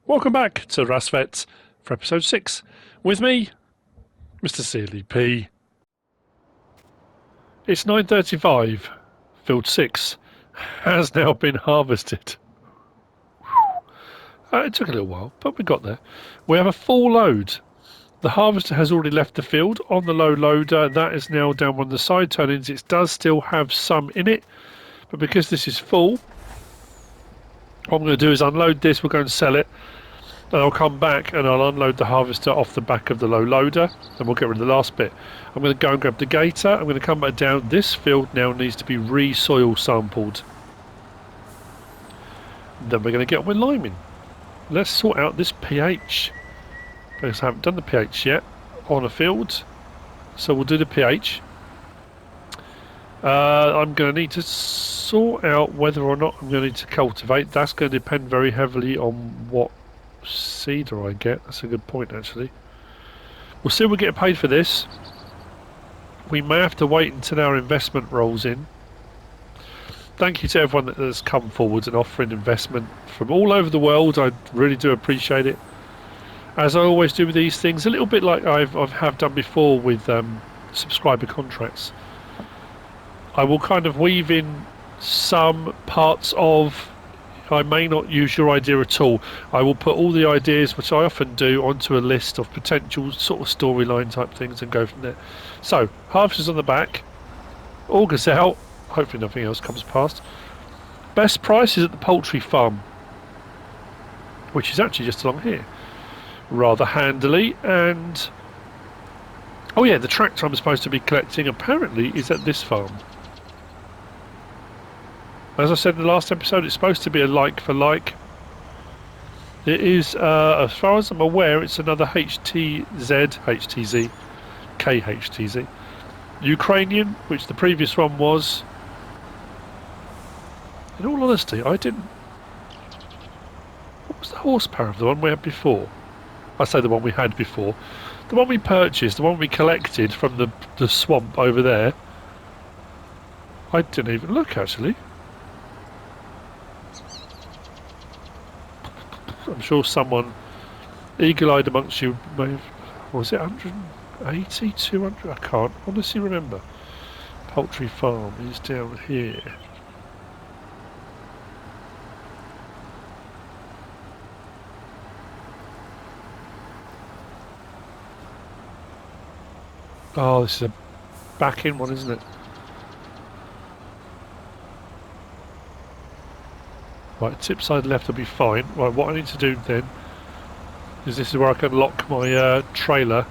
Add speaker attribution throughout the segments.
Speaker 1: Welcome back to RASSVET for episode 6. With me, MrSealyp. It's 9:35. Field 6 has now been harvested. It took a little while, but we got there. We have a full load. The harvester has already left the field on the low loader. That is now down one of the side turn-ins. It does still have some in it, but because this is full, what I'm going to do is unload this. We're going to sell it. And I'll come back and I'll unload the harvester off the back of the low loader and we'll get rid of the last bit. I'm going to go and grab the Gator. I'm going to come back down. This field now needs to be re-soil sampled. Then we're going to get on with liming. Let's sort out this pH, because I haven't done the pH yet on a field. So we'll do the pH. I'm going to need to sort out whether or not I'm going to need to cultivate. That's going to depend very heavily on what seeder I get. That's a good point, actually. We'll see if we get paid for this. We may have to wait until our investment rolls in. Thank you to everyone that has come forward and offering investment from all over the world. I really do appreciate it. As I always do with these things, a little bit like I have done before with subscriber contracts. I will kind of weave in some parts of, I may not use your idea at all. I will put all the ideas, which I often do, onto a list of potential sort of storyline type things and go from there. So, harvesters on the back, augers out, hopefully nothing else comes past. Best price is at the poultry farm, which is actually just along here. Rather handily, and oh yeah, the tractor I'm supposed to be collecting apparently is at this farm. As I said in the last episode, it's supposed to be a like for like. It is, as far as I'm aware, it's another HTZ, KHTZ. Ukrainian, which the previous one was. In all honesty, I didn't... What was the horsepower of the one we had before? I say the one we had before. The one we purchased, the one we collected from the swamp over there. I didn't even look, actually. I'm sure someone eagle-eyed amongst you may have... Was it 180, 200? I can't honestly remember. Poultry farm is down here. Oh, this is a back-in one, isn't it? Right, tip side left will be fine. Right, what I need to do then is this is where I can lock my trailer,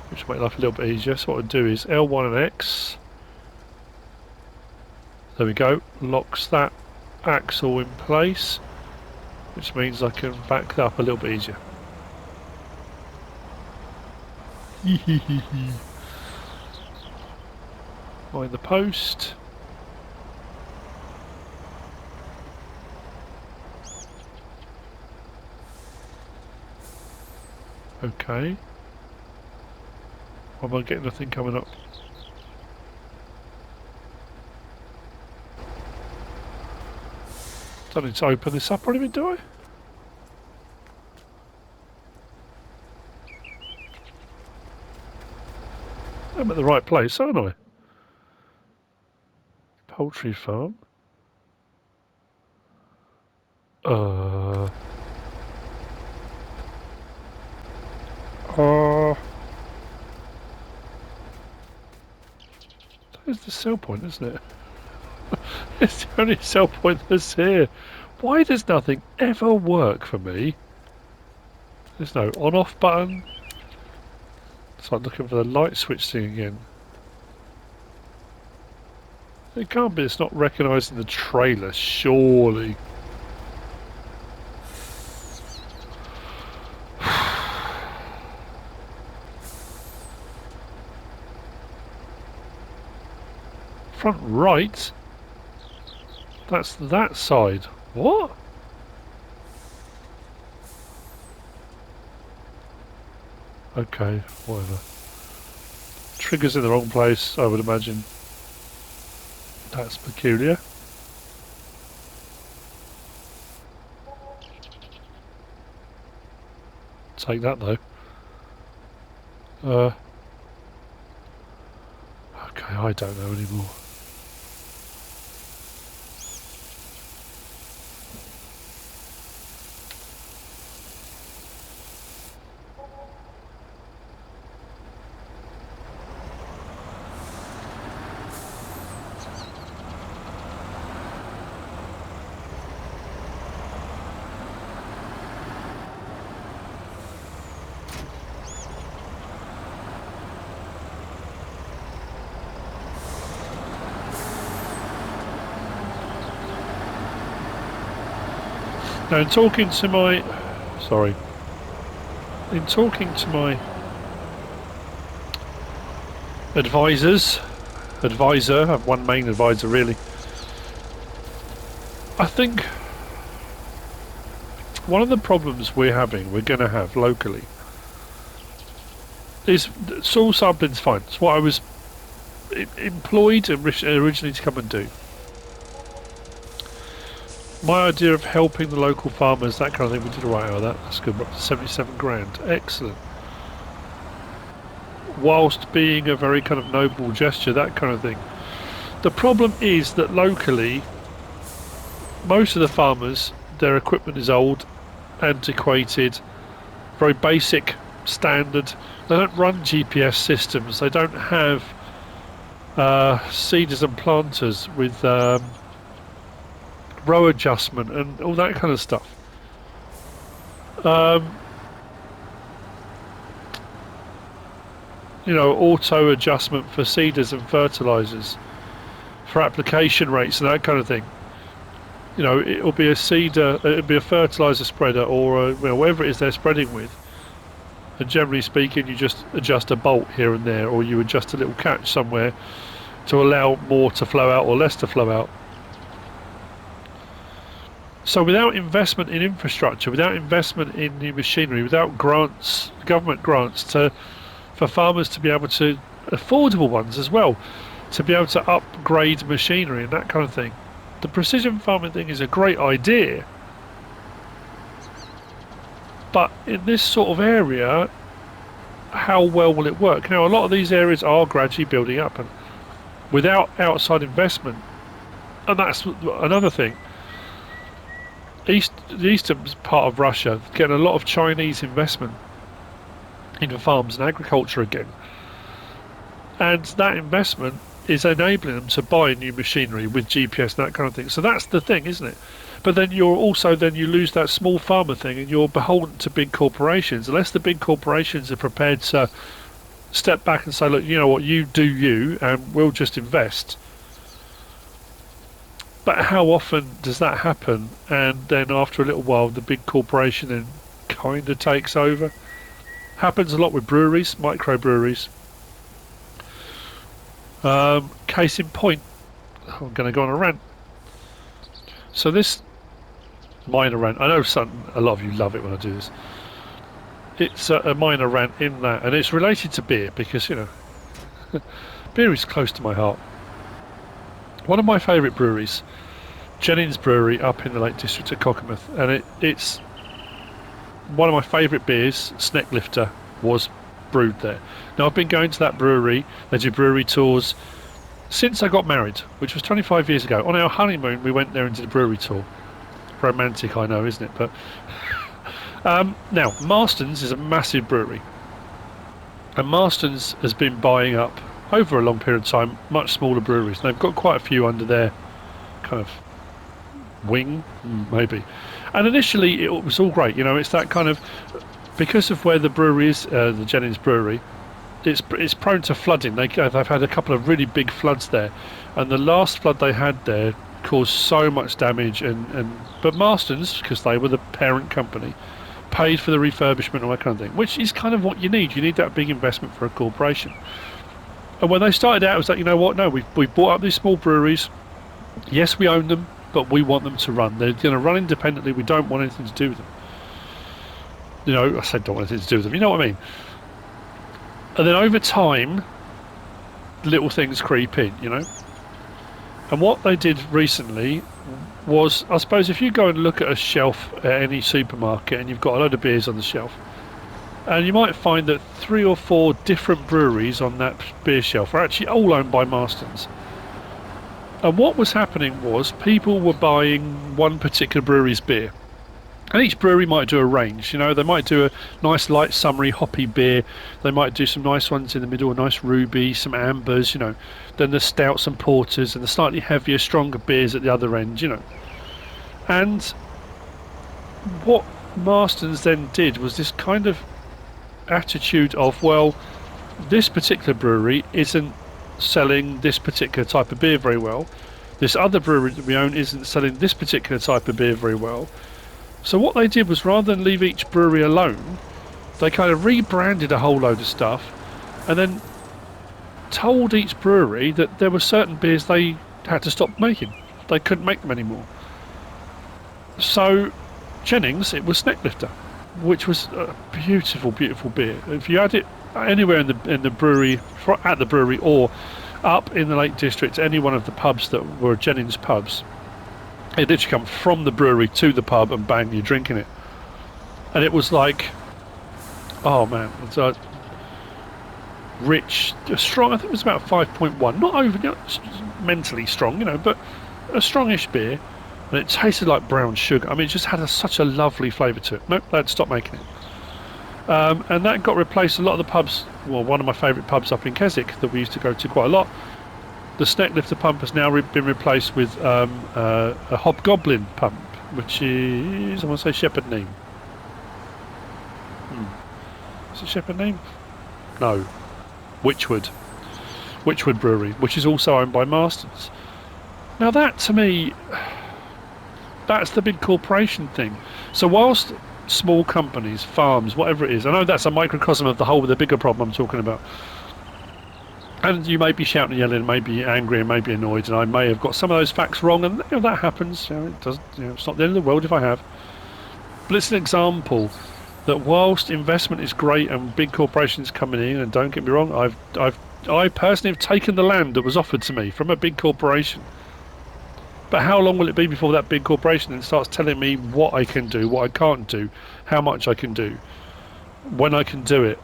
Speaker 1: which will make life a little bit easier. So what I do is L1 and X. There we go. Locks that axle in place, which means I can back that up a little bit easier. Find the post. Okay. Why am I getting nothing coming up? Don't need to open this up or anything, do I? I'm at the right place, aren't I? Poultry farm. There's the sell point, isn't it? It's the only sell point that's here. Why does nothing ever work for me? There's no on-off button. It's like looking for the light switch thing again. It can't be, it's not recognising the trailer, surely. Front right? That's that side. What? Okay, whatever. Trigger's in the wrong place, I would imagine. That's peculiar. take that though. Okay, I don't know anymore. Now, in talking to my advisor, I have one main advisor really. I think one of the problems we're going to have locally, is soil sampling's fine. It's what I was employed originally to come and do. My idea of helping the local farmers, that kind of thing, we did alright out of that. That's good. We're up to 77 grand. Excellent. Whilst being a very kind of noble gesture, that kind of thing. The problem is that locally, most of the farmers, their equipment is old, antiquated, very basic, standard. They don't run GPS systems. They don't have seeders and planters with row adjustment and all that kind of stuff. You know, auto adjustment for seeders and fertilizers, for application rates and that kind of thing. You know, it'll be a seeder, it'll be a fertilizer spreader, or whatever it is they're spreading with. And generally speaking, you just adjust a bolt here and there, or you adjust a little catch somewhere to allow more to flow out or less to flow out. So without investment in infrastructure, without investment in new machinery, without grants, government grants for farmers to be able to, affordable ones as well, to be able to upgrade machinery and that kind of thing, the precision farming thing is a great idea. But in this sort of area, how well will it work? Now, a lot of these areas are gradually building up, and without outside investment, and that's another thing. The eastern part of Russia getting a lot of Chinese investment into farms and agriculture again, and that investment is enabling them to buy new machinery with GPS and that kind of thing. So that's the thing, isn't it? But then you lose that small farmer thing, and you're beholden to big corporations. Unless the big corporations are prepared to step back and say, look, you know what, you do you, and we'll just invest. But how often does that happen? And then after a little while, the big corporation then kind of takes over. Happens a lot with breweries, microbreweries. Case in point, I'm going to go on a rant. So this minor rant, I know a lot of you love it when I do this. It's a minor rant in that, and it's related to beer because, you know, beer is close to my heart. One of my favourite breweries, Jennings Brewery up in the Lake District of Cockermouth, and it's one of my favourite beers, Snecklifter, was brewed there. Now, I've been going to that brewery, they do brewery tours, since I got married, which was 25 years ago. On our honeymoon, we went there and did a brewery tour. Romantic, I know, isn't it? But now, Marston's is a massive brewery, and Marston's has been buying up, over a long period of time, much smaller breweries. And they've got quite a few under their kind of wing, maybe. And initially, it was all great. You know, it's that kind of, because of where the brewery is, the Jennings Brewery, it's prone to flooding. They've had a couple of really big floods there, and the last flood they had there caused so much damage. But Marston's, because they were the parent company, paid for the refurbishment and all that kind of thing, which is kind of what you need. You need that big investment for a corporation. And when they started out, it was like, you know what? No, we've bought up these small breweries. Yes, we own them, but we want them to run. They're going to run independently. We don't want anything to do with them. You know, I said don't want anything to do with them. You know what I mean? And then over time, little things creep in, you know. And what they did recently was, I suppose, if you go and look at a shelf at any supermarket and you've got a load of beers on the shelf, And you might find that 3 or 4 different breweries on that beer shelf are actually all owned by Marston's. And what was happening was people were buying one particular brewery's beer. And each brewery might do a range, you know, they might do a nice light summery hoppy beer, they might do some nice ones in the middle, a nice ruby, some ambers, you know, then the stouts and porters and the slightly heavier, stronger beers at the other end, you know. And what Marston's then did was this kind of attitude of, well, this particular brewery isn't selling this particular type of beer very well, this other brewery that we own isn't selling this particular type of beer very well. So what they did was, rather than leave each brewery alone, they kind of rebranded a whole load of stuff and then told each brewery that there were certain beers they had to stop making. They couldn't make them anymore. So Jennings, it was Snecklifter, which was a beautiful, beautiful beer. If you had it anywhere in the brewery, at the brewery or up in the Lake District, any one of the pubs that were Jennings pubs, it literally come from the brewery to the pub and bang, you're drinking it. And it was like, oh man, it's a rich, strong, I think it was about 5.1, not over, you know, mentally strong, you know, but a strongish beer. And it tasted like brown sugar. I mean, it just had such a lovely flavour to it. Nope, they had to stop making it. And that got replaced. A lot of the pubs, well, one of my favourite pubs up in Keswick that we used to go to quite a lot, the Snecklifter pump has now been replaced with a Hobgoblin pump, which is, I want to say, Shepherd Neame. Is it Shepherd Neame? No. Witchwood Brewery, which is also owned by Marston's. Now that, to me, that's the big corporation thing. So whilst small companies, farms, whatever it is, I know that's a microcosm of the bigger problem I'm talking about. And you may be shouting and yelling, may be angry and may be annoyed, and I may have got some of those facts wrong, and you know, that happens. You know, it doesn't. You know, it's not the end of the world if I have. But it's an example that whilst investment is great and big corporations coming in, and don't get me wrong, I personally have taken the land that was offered to me from a big corporation. But how long will it be before that big corporation then starts telling me what I can do, what I can't do, how much I can do, when I can do it?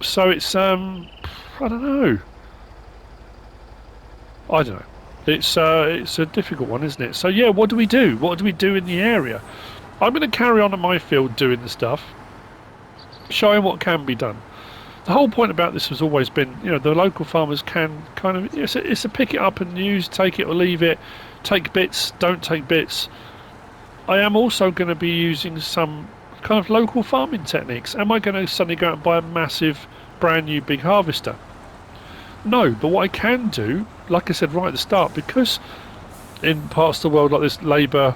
Speaker 1: So it's I don't know. It's a difficult one, isn't it? So yeah, what do we do? What do we do in the area? I'm going to carry on at my field doing the stuff, showing what can be done. The whole point about this has always been, you know, the local farmers can kind of, it's a pick it up and use, take it or leave it, take bits, don't take bits. I am also going to be using some kind of local farming techniques. Am I going to suddenly go out and buy a massive, brand new big harvester? No, but what I can do, like I said right at the start, because in parts of the world like this, labour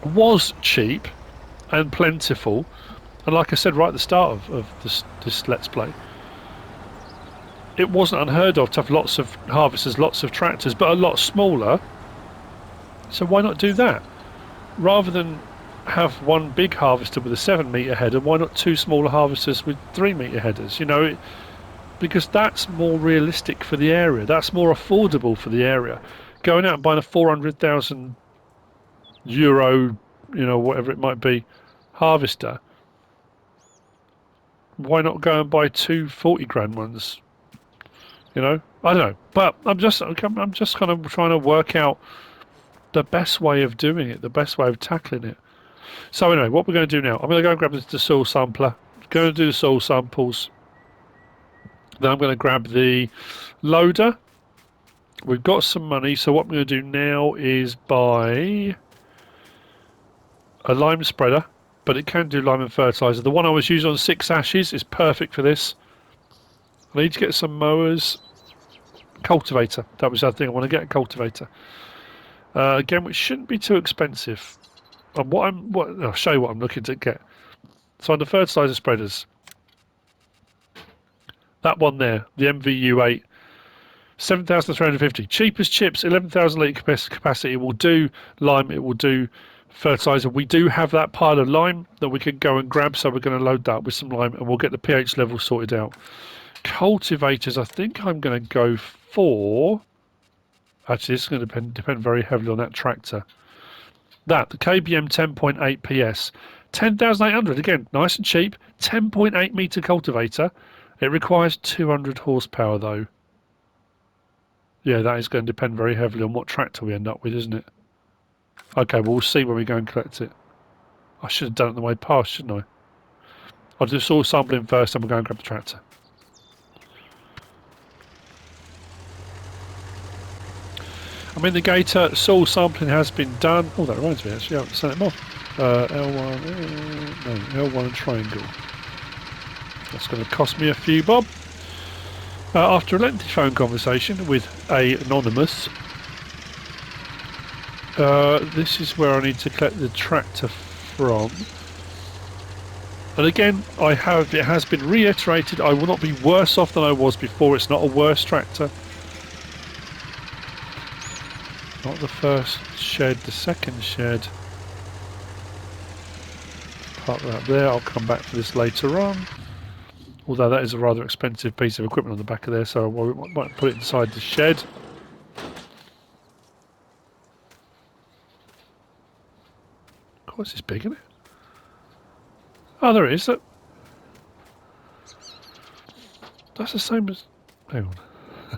Speaker 1: was cheap and plentiful, and like I said right at the start of this Let's Play, it wasn't unheard of to have lots of harvesters, lots of tractors, but a lot smaller. So why not do that? Rather than have one big harvester with a 7-metre header, why not 2 smaller harvesters with 3-metre headers? You know, because that's more realistic for the area. That's more affordable for the area. Going out and buying a €400,000, you know, whatever it might be, harvester. Why not go and buy 2 40-grand ones? You know, I don't know, but I'm just kind of trying to work out the best way of doing it, the best way of tackling it. So anyway, what we're going to do now, I'm going to go and grab the soil sampler, going to do the soil samples, then I'm going to grab the loader. We've got some money, so what I'm going to do now is buy a lime spreader, but it can do lime and fertiliser. The one I was using on 6 ashes is perfect for this. I need to get some mowers. Cultivator, that was the other thing. I want to get a cultivator. Again, which shouldn't be too expensive. And I'll show you what I'm looking to get. So on the fertiliser spreaders, that one there, the MVU8, 7,350. Cheap as chips, 11,000 litre capacity. It will do lime, it will do fertiliser. We do have that pile of lime that we can go and grab, so we're going to load that with some lime and we'll get the pH level sorted out. Cultivators, I think I'm going to go for... Actually, this is going to depend very heavily on that tractor. The KBM 10.8 PS 10,800 again, nice and cheap. 10.8 metre cultivator. It requires 200 horsepower though. Yeah, that is going to depend very heavily on what tractor we end up with, isn't it? Okay, well, we'll see when we go and collect it. I should have done it the way past, shouldn't I? I'll do soil sampling first, and we'll go and grab the tractor. I mean, the Gator soil sampling has been done. Oh, that reminds me, actually, I haven't sent them off. L1, no, L1 and triangle. That's going to cost me a few bob. After a lengthy phone conversation with Anonymous, this is where I need to collect the tractor from. And again, it has been reiterated, I will not be worse off than I was before. It's not a worse tractor. Not the first shed, the second shed. Park that there, I'll come back for this later on. Although that is a rather expensive piece of equipment on the back of there, so I might put it inside the shed. Of course it's big, isn't it? Oh, there it is. That's the same as... Hang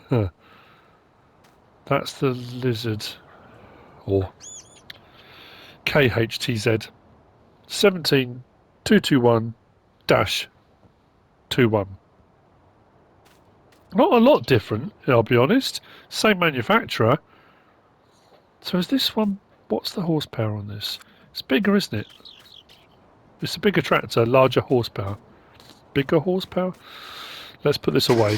Speaker 1: on. That's the lizard. Or KHTZ 17221-21. Not a lot different, I'll be honest. Same manufacturer. So is this one... What's the horsepower on this? It's bigger, isn't it? It's a bigger tractor, larger horsepower. Bigger horsepower? Let's put this away.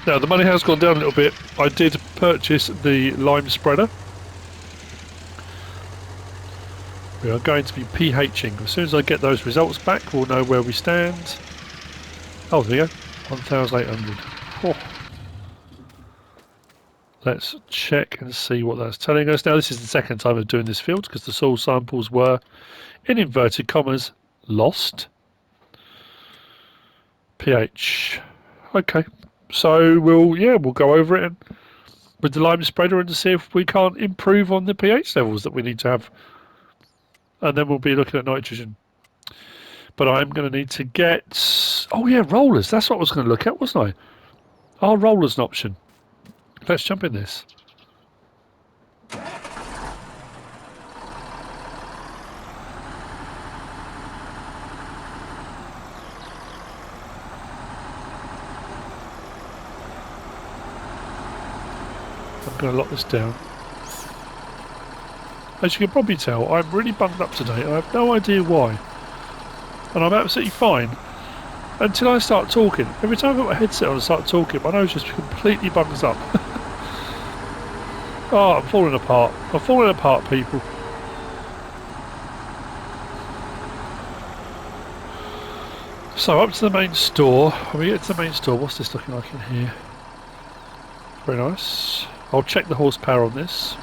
Speaker 1: Now, the money has gone down a little bit. I did purchase the lime spreader. We are going to be pHing. As soon as I get those results back, we'll know where we stand. Oh, there you go. 1,800. Oh. Let's check and see what that's telling us. Now, this is the second time of doing this field because the soil samples were, in inverted commas, lost. pH. Okay. So we'll go over it and, with the lime spreader and to see if we can't improve on the pH levels that we need to have. And then we'll be looking at nitrogen. But I'm going to need to get... Oh yeah, rollers. That's what I was going to look at, wasn't I? Are rollers an option? Let's jump in this. I'm going to lock this down. As you can probably tell, I'm really bunged up today. I have no idea why. And I'm absolutely fine until I start talking. Every time I put my headset on and start talking, my nose just completely bungs up. Oh, I'm falling apart. I'm falling apart, people. So up to the main store. When we get to the main store, what's this looking like in here? Very nice. I'll check the horsepower on this.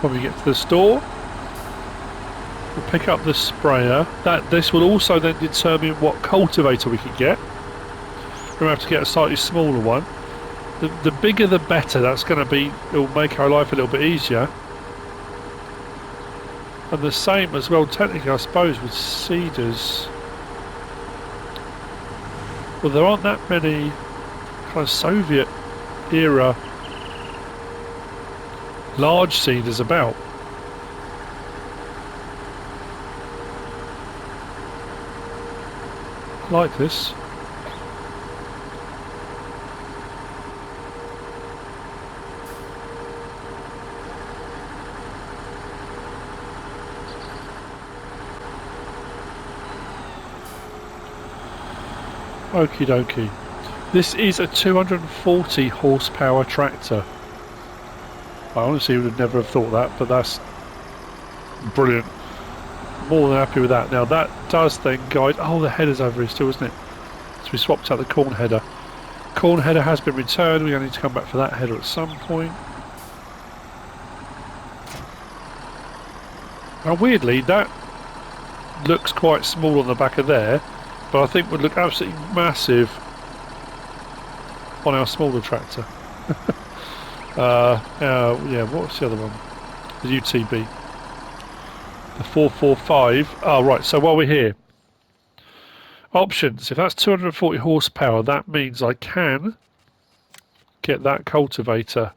Speaker 1: When we get to the store, we'll pick up the sprayer. This will also then determine what cultivator we can get. We're going to have to get a slightly smaller one. The bigger the better. That's going to be, it will make our life a little bit easier. And the same as well, technically, I suppose, with seeders. Well, there aren't that many kind of Soviet era large seeders about. I like this. Okie dokie. This is a 240 horsepower tractor. I honestly would never have thought that, but that's brilliant. More than happy with that. Now that does then guide... Oh, the header's over here still, isn't it? So we swapped out the corn header. Corn header has been returned. We're going to need to come back for that header at some point. Now weirdly, that looks quite small on the back of there, but I think would look absolutely massive on our smaller tractor. Yeah, what's the other one? The UTB. The 445. Oh, right, so while we're here, options. If that's 240 horsepower, that means I can get that cultivator.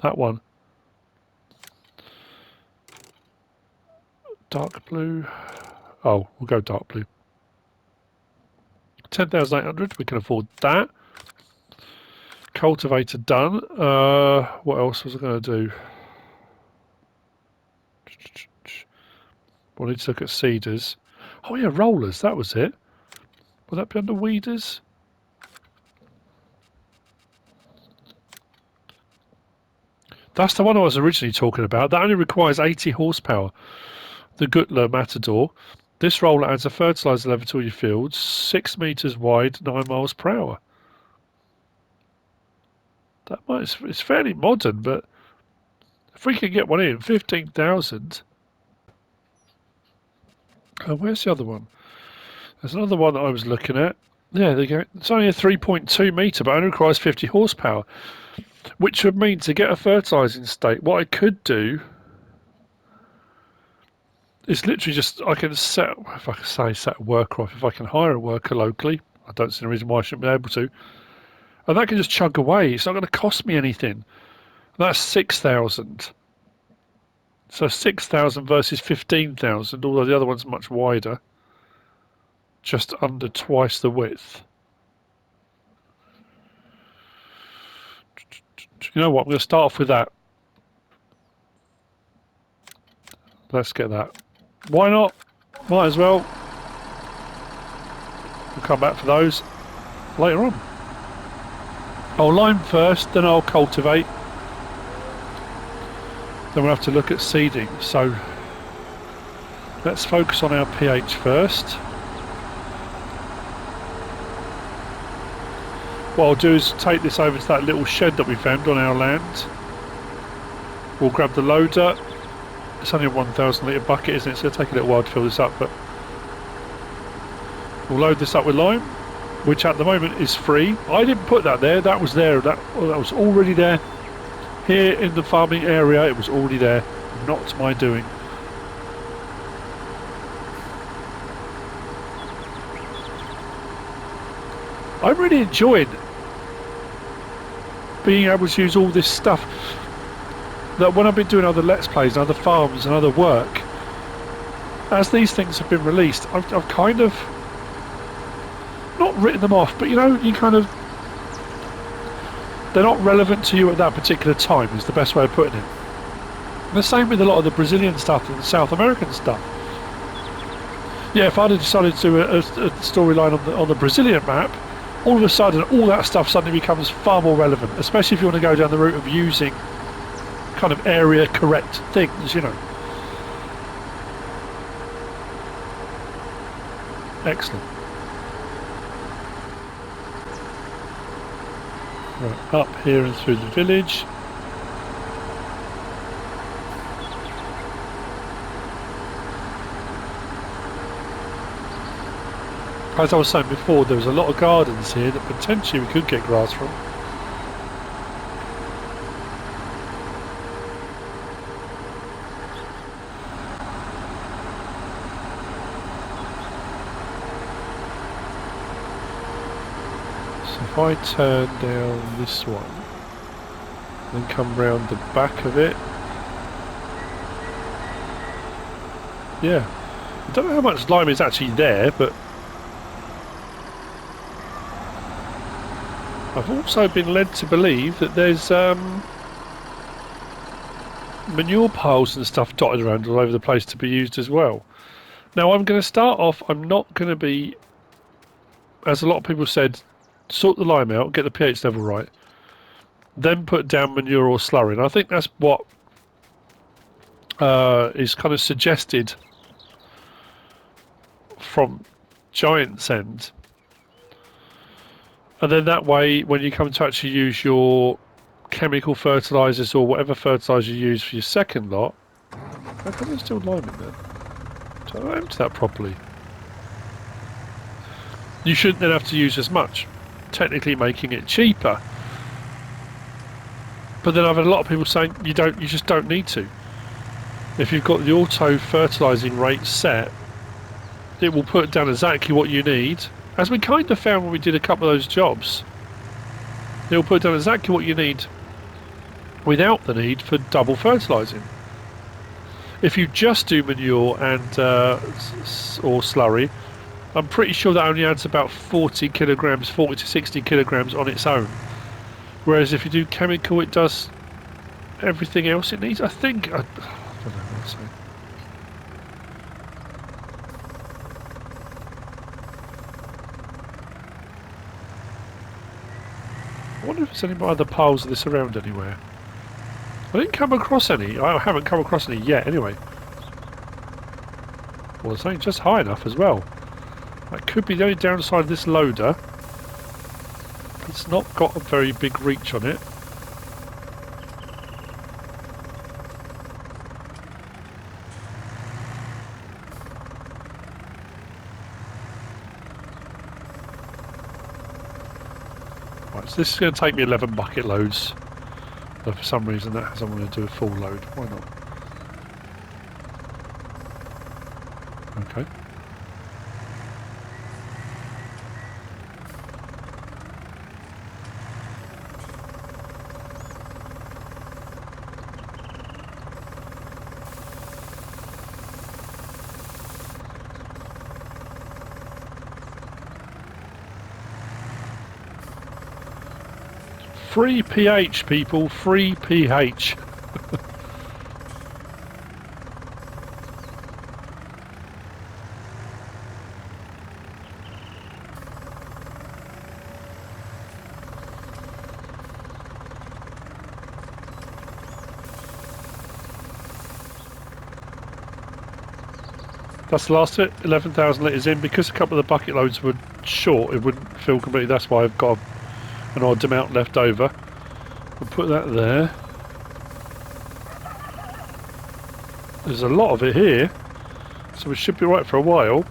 Speaker 1: That one. Dark blue. Oh, we'll go dark blue. 10,800, we can afford that. Cultivator done. What else was I going to do? Well, I need to look at seeders. Oh yeah, rollers, that was it. Would that be under weeders? That's the one I was originally talking about. That only requires 80 horsepower. The Gutler Matador. This roller adds a fertiliser level to your fields, 6 metres wide, 9 miles per hour. It's fairly modern, but if we can get one in, 15,000. Where's the other one? There's another one that I was looking at. Yeah, it's only a 3.2 metre, but only requires 50 horsepower, which would mean to get a fertilising state, what I could do is literally just, I can set, if I can say set a worker off, if I can hire a worker locally, I don't see any reason why I shouldn't be able to, and that can just chug away. It's not going to cost me anything. That's 6,000. So 6,000 versus 15,000, although the other one's much wider. Just under twice the width. You know what? I'm going to start off with that. Let's get that. Why not? Might as well. We'll come back for those later on. I'll lime first, then I'll cultivate. Then we'll have to look at seeding. So let's focus on our pH first. What I'll do is take this over to that little shed that we found on our land. We'll grab the loader. It's only a 1,000 litre bucket, isn't it? So it'll take a little while to fill this up, but we'll load this up with lime, which at the moment is free. I didn't put that there, that was there, that was already there. Here in the farming area, it was already there, not my doing. I'm really enjoying being able to use all this stuff that when I've been doing other Let's Plays and other farms and other work, as these things have been released, I've kind of not written them off, but you know, you kind of, they're not relevant to you at that particular time is the best way of putting it. And the same with a lot of the Brazilian stuff and the South American stuff. Yeah, if I'd have decided to do a storyline on the Brazilian map, all of a sudden all that stuff suddenly becomes far more relevant, especially if you want to go down the route of using kind of area correct things, you know. Excellent. Right, up here and through the village. As I was saying before, there was a lot of gardens here that potentially we could get grass from. So if I turn down this one, then come round the back of it. Yeah, I don't know how much lime is actually there, but I've also been led to believe that there's manure piles and stuff dotted around all over the place to be used as well. Now I'm going to start off, I'm not going to be, as a lot of people said, sort the lime out, get the pH level right, then put down manure or slurry. And I think that's what is kind of suggested from Giant's end. And then that way, when you come to actually use your chemical fertilisers or whatever fertiliser you use for your second lot, how come there's still lime in there? So I empty that properly. You shouldn't then have to use as much, technically making it cheaper. But then I've had a lot of people saying you just don't need to. If you've got the auto fertilising rate set, it will put down exactly what you need. As we kind of found when we did a couple of those jobs, it will put down exactly what you need without the need for double fertilising. If you just do manure and or slurry, I'm pretty sure that only adds about 40 kilograms, 40 to 60 kilograms on its own. Whereas if you do chemical, it does everything else it needs. I think. I don't know what to say. I wonder if there's any other piles of this around anywhere. I didn't come across any. I haven't come across any yet, anyway. Well, it's only just high enough as well. That could be the only downside of this loader. It's not got a very big reach on it. Right, so this is going to take me 11 bucket loads. But for some reason that hasn't wanted to do a full load. Why not? Okay. Free pH, people. Free pH. That's the last of it. 11,000 litres in. Because a couple of the bucket loads were short, it wouldn't fill completely. That's why I've got an odd amount left over. We'll put that there. There's a lot of it here, so we should be right for a while.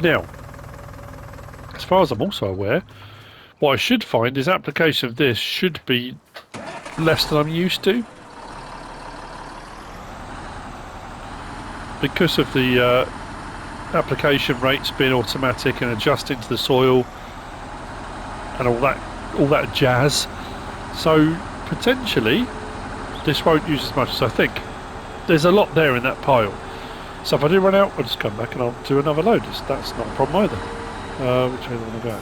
Speaker 1: Now, as far as I'm also aware, what I should find is application of this should be less than I'm used to. Because of the application rates being automatic and adjusting to the soil and all that jazz. So potentially this won't use as much as I think. There's a lot there in that pile. So if I do run out, I'll just come back and I'll do another load. That's not a problem either. Which way do I want to go?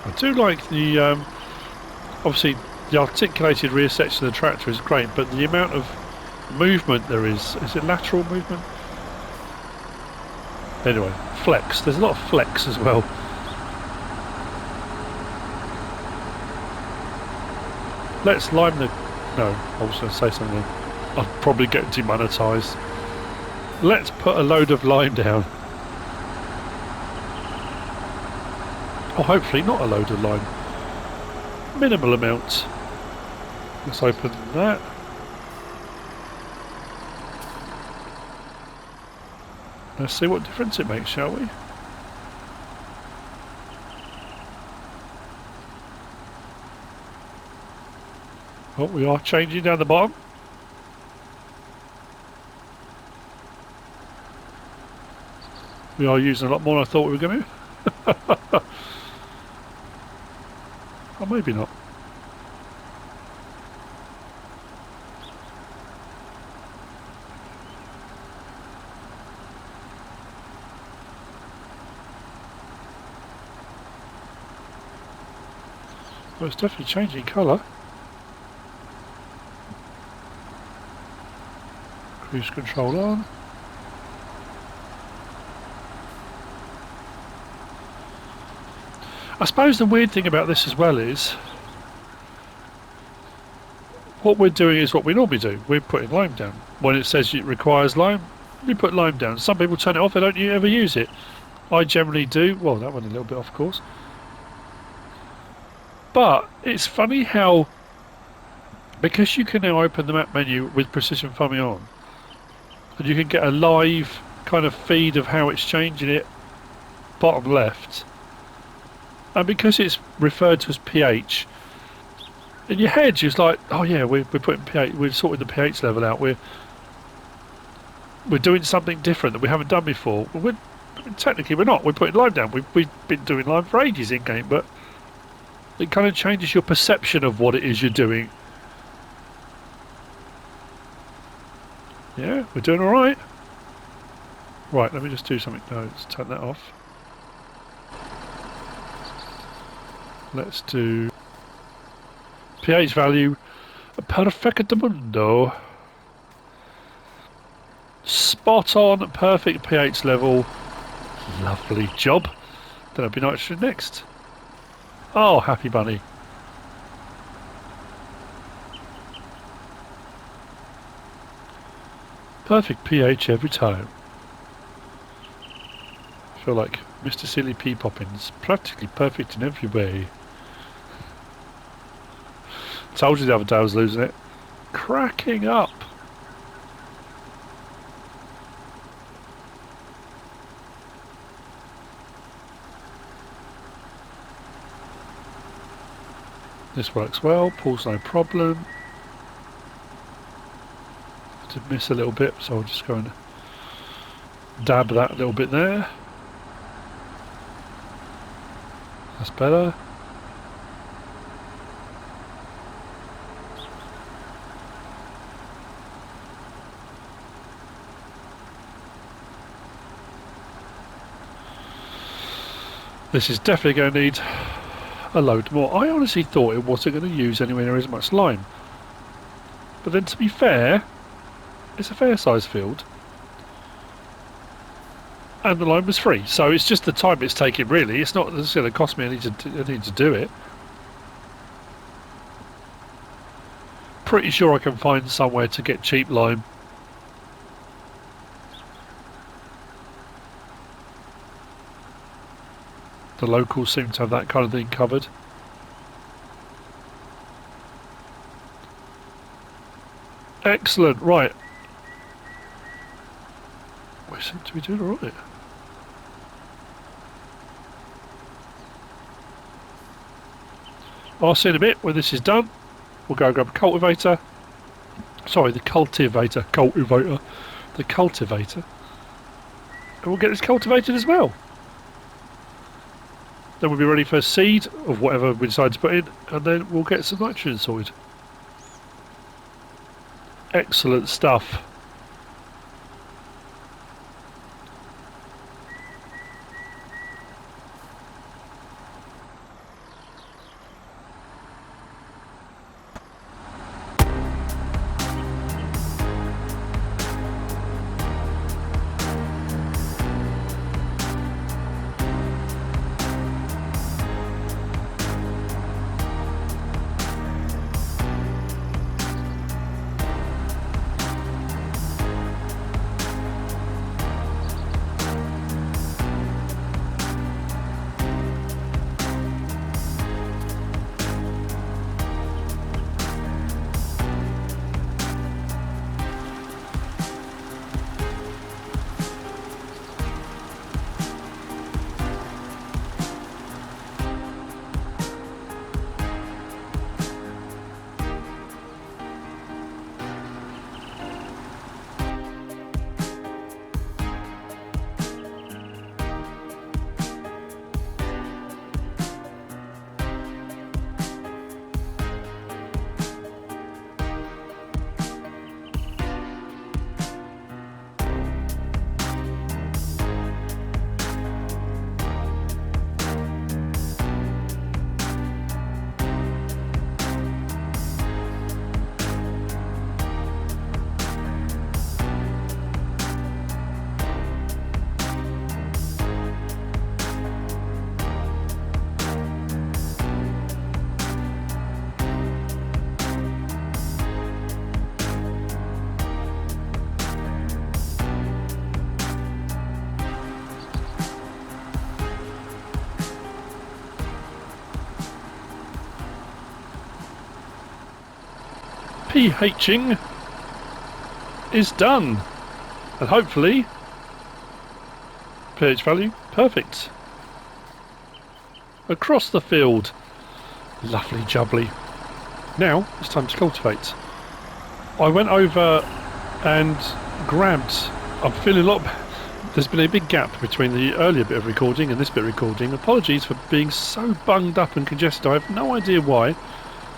Speaker 1: I do like the obviously the articulated rear section of the tractor is great, but the amount of movement there is it lateral movement? Anyway, flex. There's a lot of flex as well. Let's lime the... No, I was going to say something. I'll probably get demonetised. Let's put a load of lime down. Or hopefully not a load of lime. Minimal amount. Let's open that. Let's see what difference it makes, shall we? Oh, we are changing down the bottom. We are using a lot more than I thought we were going to. Or maybe not. Well, it's definitely changing colour. Cruise control on. I suppose the weird thing about this as well is what we're doing is what we normally do. We're putting lime down. When it says it requires lime, we put lime down. Some people turn it off, they don't ever use it. I generally do. Well, that went a little bit off course. But it's funny how, because you can now open the map menu with precision farming on, and you can get a live kind of feed of how it's changing it, bottom left. And because it's referred to as pH, in your head you're like, oh yeah, we're putting pH, we've sorted the pH level out, we're doing something different that we haven't done before. Well, technically we're not, we're putting lime down. We've been doing lime for ages in game, but it kind of changes your perception of what it is you're doing. Yeah, we're doing alright. Right, let me just do something. No, let's turn that off. Let's do pH value perfectamundo. Spot on, perfect pH level. Lovely job. Then it'll be nitrogen next. Oh, happy bunny. Perfect pH every time. I feel like MrSealyp Poppins. Practically perfect in every way. Told you the other day I was losing it. Cracking up. This works well, pulls no problem. I did miss a little bit, so I'll just go and dab that a little bit there. That's better. This is definitely going to need a load more. I honestly thought it wasn't going to use anywhere near as much lime. But then to be fair, it's a fair size field. And the lime was free, so it's just the time it's taking really. It's not it's going to cost me, I need to do it. Pretty sure I can find somewhere to get cheap lime. The locals seem to have that kind of thing covered. Excellent, right. We seem to be doing alright. I'll see in a bit when this is done. We'll go grab a cultivator. Sorry, the cultivator. The cultivator. And we'll get this cultivated as well. Then we'll be ready for seed of whatever we decide to put in, and then we'll get some nitrogen sorted. Excellent stuff. pHing is done, and hopefully pH value. Perfect. Across the field. Lovely jubbly. Now it's time to cultivate. I went over and grabbed... I'm feeling a lot... There's been a big gap between the earlier bit of recording and this bit of recording. Apologies for being so bunged up and congested. I have no idea why.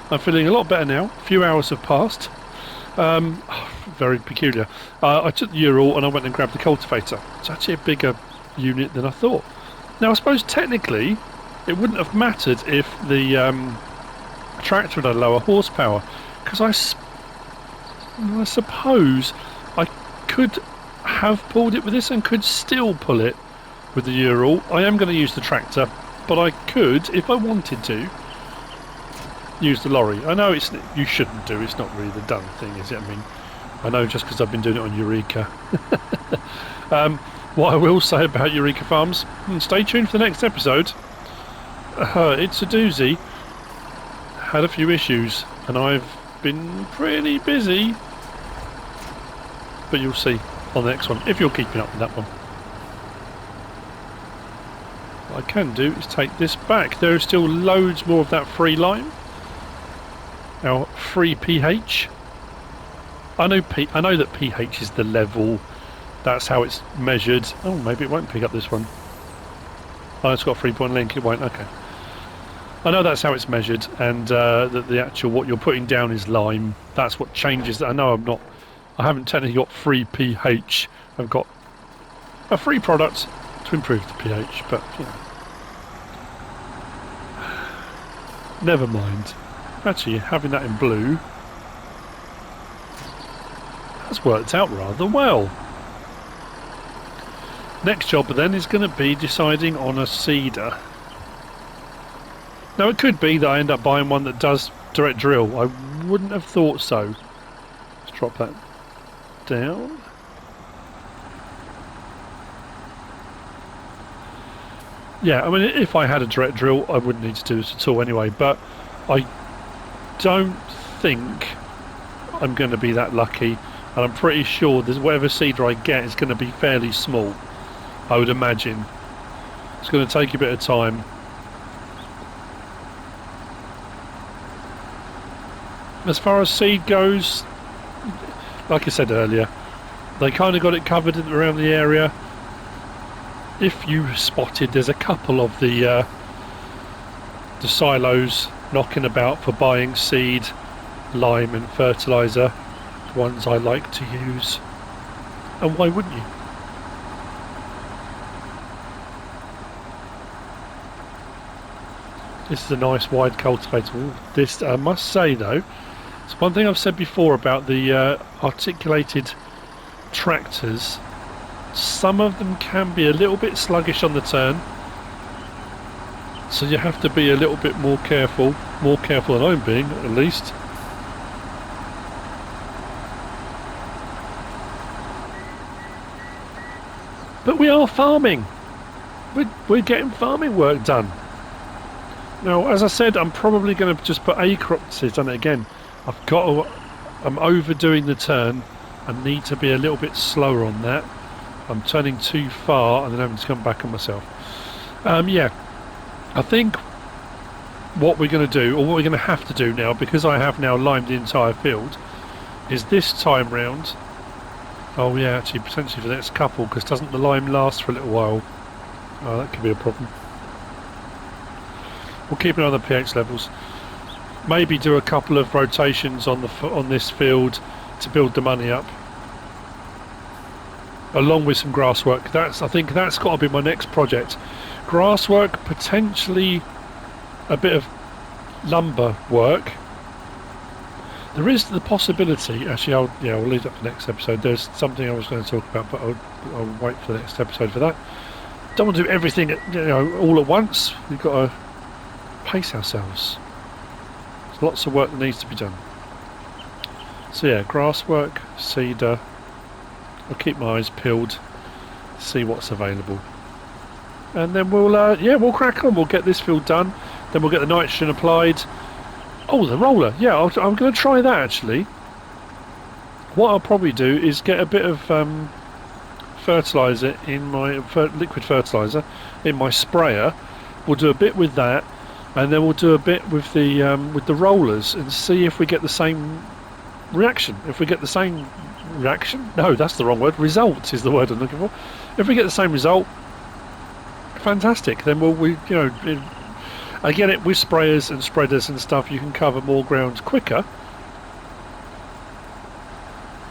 Speaker 1: I'm feeling a lot better now. A few hours have passed. Very peculiar. I took the Ural and I went and grabbed the cultivator. It's actually a bigger unit than I thought. Now I suppose technically it wouldn't have mattered if the tractor had a lower horsepower, because I suppose I could have pulled it with this and could still pull it with the Ural. I am going to use the tractor, but I could, if I wanted to, use the lorry. I know you shouldn't do, it's not really the done thing, is it? I mean, I know just because I've been doing it on Eureka. What I will say about Eureka Farms, stay tuned for the next episode. It's a doozy. Had a few issues and I've been pretty busy, but you'll see on the next one if you're keeping up with that one. What I can do is take this back. There is still loads more of that free lime. Our free pH. I know that pH is the level. That's how it's measured. Oh, maybe it won't pick up this one. Oh, it's got a 3-point link. It won't. Okay. I know that's how it's measured, and that the actual what you're putting down is lime. That's what changes. I know I haven't technically got free pH. I've got a free product to improve the pH, but you know, never mind. Actually, having that in blue has worked out rather well. Next job then is going to be deciding on a seeder. Now it could be that I end up buying one that does direct drill. I wouldn't have thought so. Let's drop that down. Yeah, I mean, if I had a direct drill, I wouldn't need to do this at all anyway, but I don't think I'm going to be that lucky, and I'm pretty sure that whatever seeder I get is going to be fairly small, I would imagine. It's going to take a bit of time. As far as seed goes, like I said earlier, they kind of got it covered around the area. If you spotted, there's a couple of the silos knocking about for buying seed, lime and fertiliser, the ones I like to use. And why wouldn't you? This is a nice wide cultivator. Ooh, this, I must say though, it's one thing I've said before about the articulated tractors. Some of them can be a little bit sluggish on the turn, so you have to be a little bit more careful than I'm being at least. But we are farming. We're getting farming work done. Now, as I said, I'm probably going to just put a crop. See, I've done it again. I'm overdoing the turn. I need to be a little bit slower on that. I'm turning too far and then having to come back on myself. Yeah, I think what we're going to do, or what we're going to have to do now, because I have now limed the entire field, is this time round. Oh yeah, actually potentially for the next couple, because doesn't the lime last for a little while? Oh, that could be a problem. We'll keep an eye on the pH levels. Maybe do a couple of rotations on this field to build the money up, along with some grass work. I think that's got to be my next project. Grass work, potentially a bit of lumber work. There is the possibility. Actually, I'll leave that for the next episode. There's something I was going to talk about, but I'll wait for the next episode for that. Don't want to do everything all at once. We've got to pace ourselves. There's lots of work that needs to be done. So yeah, grass work, cedar. I'll keep my eyes peeled, see what's available, and then we'll crack on. We'll get this field done, then we'll get the nitrogen applied. Oh, the roller, yeah, I'm going to try that actually. What I'll probably do is get a bit of fertilizer in my liquid fertilizer in my sprayer. We'll do a bit with that, and then we'll do a bit with the rollers and see if we get the same reaction. If we get the same reaction, no, that's the wrong word. Result is the word I'm looking for. If we get the same result, fantastic. Then I get it with sprayers and spreaders and stuff. You can cover more ground quicker.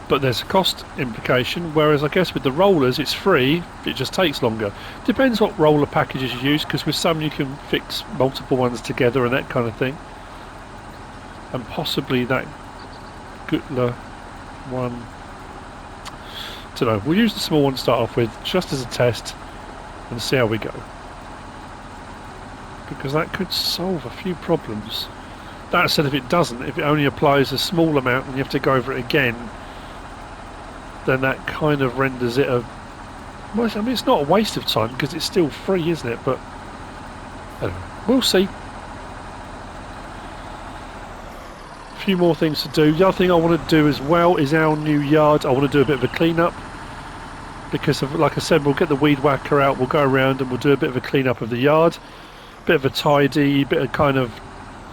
Speaker 1: But there's a cost implication, whereas I guess with the rollers it's free, it just takes longer. Depends what roller packages you use, because with some you can fix multiple ones together and that kind of thing. And possibly that Gutler one, I don't know, we'll use the small one to start off with, just as a test, and see how we go. Because that could solve a few problems. That said, if it doesn't, if it only applies a small amount and you have to go over it again, then that kind of renders it a... Well, I mean, it's not a waste of time because it's still free, isn't it? But anyway, we'll see. A few more things to do. The other thing I want to do as well is our new yard. I want to do a bit of a clean up because, like I said, we'll get the weed whacker out. We'll go around and we'll do a bit of a clean up of the yard. Bit of a tidy, bit of kind of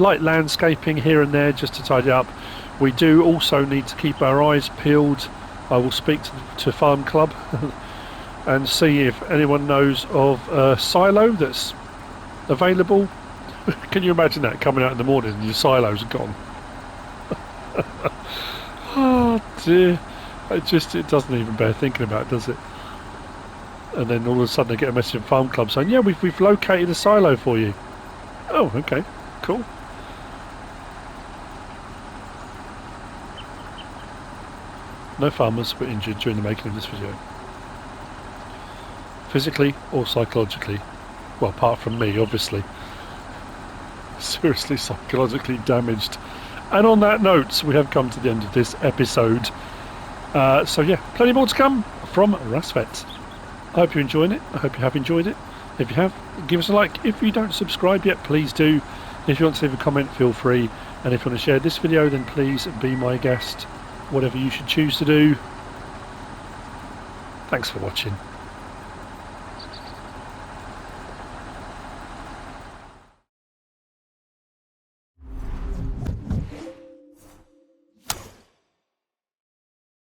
Speaker 1: light landscaping here and there just to tidy up. We do also need to keep our eyes peeled. I will speak to Farm Club and see if anyone knows of a silo that's available. Can you imagine that, coming out in the morning and your silos are gone? Oh dear, it doesn't even bear thinking about, does it? And then all of a sudden I get a message from Farm Club saying, yeah, we've located a silo for you. Oh, okay, cool. No farmers were injured during the making of this video. Physically or psychologically. Well, apart from me, obviously. Seriously psychologically damaged. And on that note, we have come to the end of this episode. So yeah, plenty more to come from RASSVET. I hope you're enjoying it. I hope you have enjoyed it. If you have, give us a like. If you don't subscribe yet, please do. If you want to leave a comment, feel free. And if you want to share this video, then please be my guest. Whatever you should choose to do. Thanks for watching.